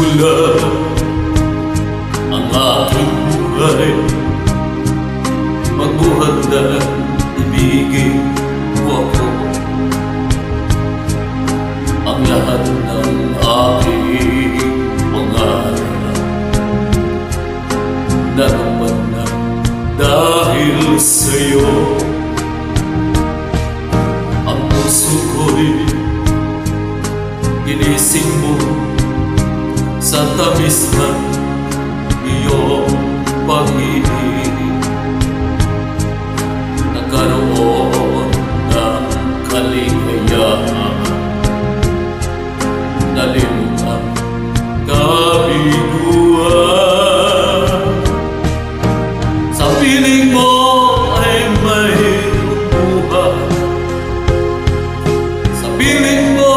nagsimula ang aking buhay. Magbuhat na ibigin mo ako. Ang lahat ng aking pangarap narapat na dahil sa'yo. Ang puso ko'y ginising mo sa tamis ng iyong pag-ibig. Nagkaroon ng kaligayahan, nalimutan kabiguan. Sa piling mo ay mayroong buhay, sa piling mo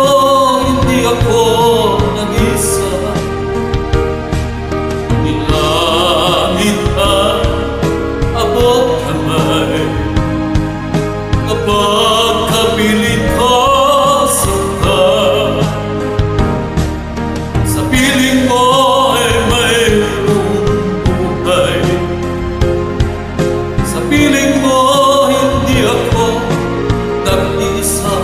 hindi ako nag-isa. Nilangit at abot kamay kapag kapiling ka sinta. Sa piling mo ay mayroong buhay, sa piling mo hindi ako nag-isa.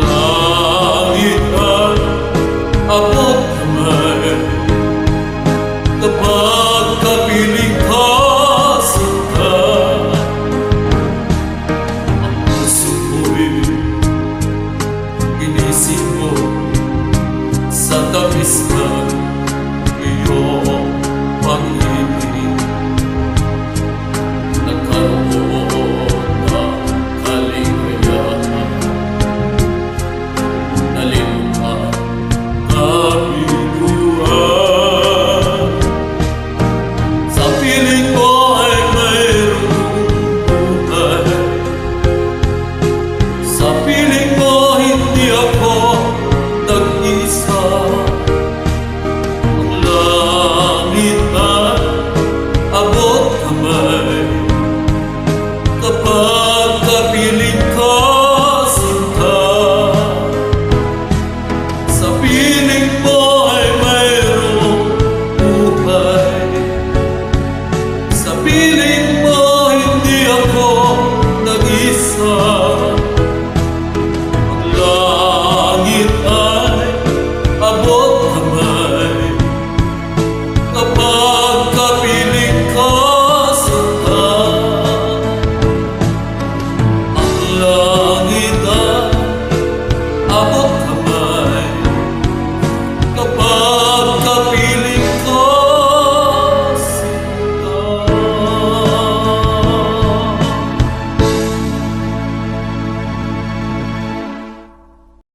Langit at abot kamay kapag kapiling ka sinta. Ang puso ko'y ginising mo sa tamis ng iyong pag-ibig. Nagkaroon ng kaligayahan, nalimutan kabiguan. Sa piling mo ay mayroong buhay, sa piling mo hindi ako nag-isa. Ang langit at abot kamay kapag kapiling ka sinta. Sa piling mo ay mayroong buhay, sa piling mo hindi ako nag-isa. Ang langit ay abot kamay kapag kapiling ka sinta. Ang langit ay abot